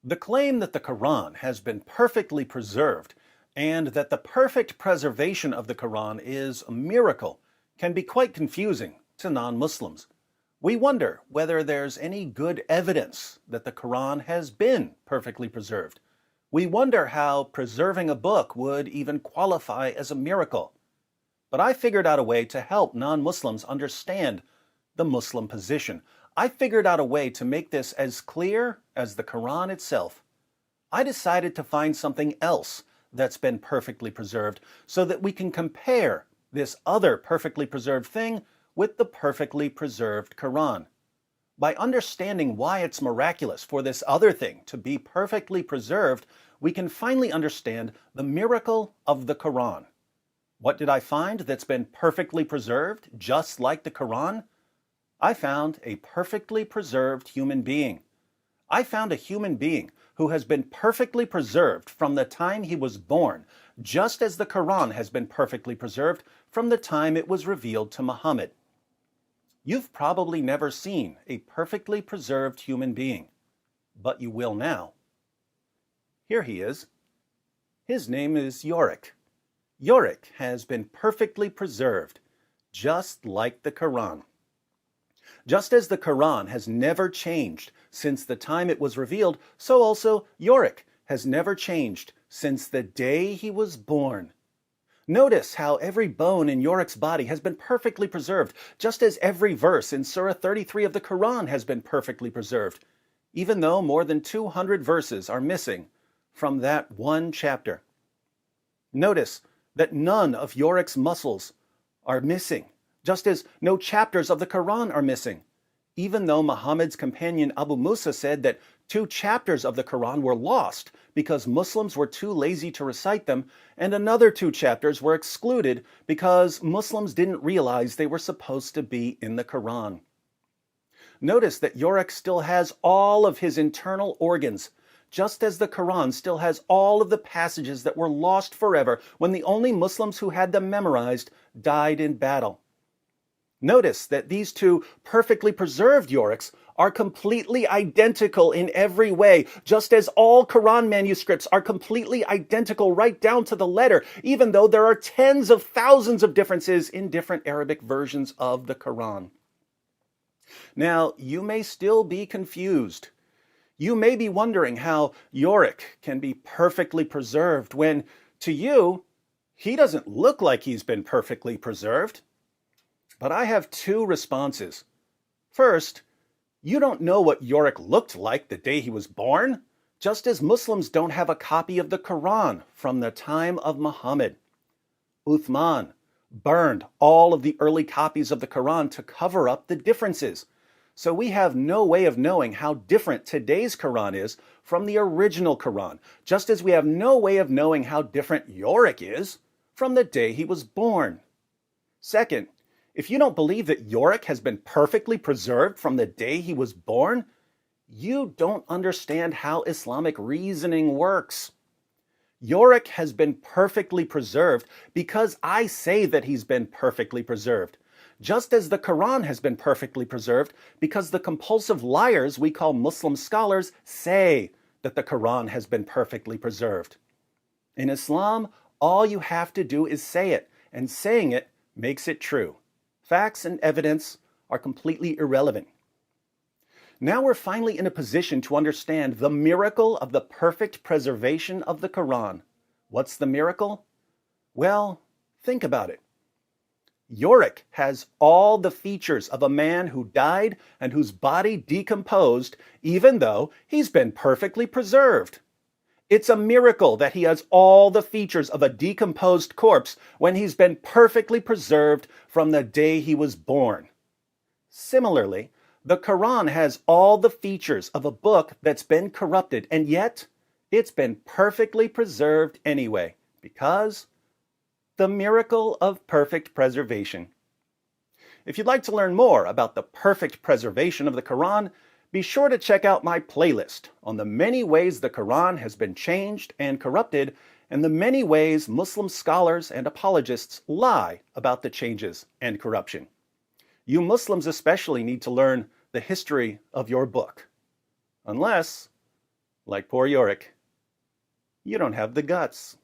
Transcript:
The claim that the Quran has been perfectly preserved and that the perfect preservation of the Quran is a miracle can be quite confusing to non-Muslims. We wonder whether there's any good evidence that the Quran has been perfectly preserved. We wonder how preserving a book would even qualify as a miracle. But I figured out a way to help non-Muslims understand the Muslim position. I figured out a way to make this as clear as the Quran itself. I decided to find something else that's been perfectly preserved so that we can compare this other perfectly preserved thing with the perfectly preserved Quran. By understanding why it's miraculous for this other thing to be perfectly preserved, we can finally understand the miracle of the Quran. What did I find that's been perfectly preserved, just like the Quran? I found a perfectly preserved human being. I found a human being who has been perfectly preserved from the time he was born, just as the Quran has been perfectly preserved from the time it was revealed to Muhammad. You've probably never seen a perfectly preserved human being, but you will now. Here he is. His name is Yorick. Yorick has been perfectly preserved, just like the Quran. Just as the Quran has never changed since the time it was revealed, so also Yorick has never changed since the day he was born. Notice how every bone in Yorick's body has been perfectly preserved, just as every verse in Surah 33 of the Quran has been perfectly preserved, even though more than 200 verses are missing from that one chapter. Notice that none of Yorick's muscles are missing, just as no chapters of the Quran are missing, even though Muhammad's companion Abu Musa said that 2 chapters of the Quran were lost because Muslims were too lazy to recite them, and another 2 chapters were excluded because Muslims didn't realize they were supposed to be in the Quran. Notice that Yorick still has all of his internal organs, just as the Quran still has all of the passages that were lost forever when the only Muslims who had them memorized died in battle. Notice that these 2 perfectly preserved Yoricks are completely identical in every way, just as all Quran manuscripts are completely identical right down to the letter, even though there are tens of thousands of differences in different Arabic versions of the Quran. Now, you may still be confused. You may be wondering how Yorick can be perfectly preserved when, to you, he doesn't look like he's been perfectly preserved. But I have 2 responses. First, you don't know what Yorick looked like the day he was born, just as Muslims don't have a copy of the Quran from the time of Muhammad. Uthman burned all of the early copies of the Quran to cover up the differences. So we have no way of knowing how different today's Quran is from the original Quran, just as we have no way of knowing how different Yorick is from the day he was born. Second, if you don't believe that Yorick has been perfectly preserved from the day he was born, you don't understand how Islamic reasoning works. Yorick has been perfectly preserved because I say that he's been perfectly preserved, just as the Quran has been perfectly preserved because the compulsive liars we call Muslim scholars say that the Quran has been perfectly preserved. In Islam, all you have to do is say it, and saying it makes it true. Facts and evidence are completely irrelevant. Now we're finally in a position to understand the miracle of the perfect preservation of the Quran. What's the miracle? Well, think about it. Yorick has all the features of a man who died and whose body decomposed, even though he's been perfectly preserved. It's a miracle that he has all the features of a decomposed corpse when he's been perfectly preserved from the day he was born. Similarly, the Quran has all the features of a book that's been corrupted, and yet it's been perfectly preserved anyway, because the miracle of perfect preservation. If you'd like to learn more about the perfect preservation of the Quran, be sure to check out my playlist on the many ways the Quran has been changed and corrupted, and the many ways Muslim scholars and apologists lie about the changes and corruption. You Muslims especially need to learn the history of your book. Unless, like poor Yorick. You don't have the guts.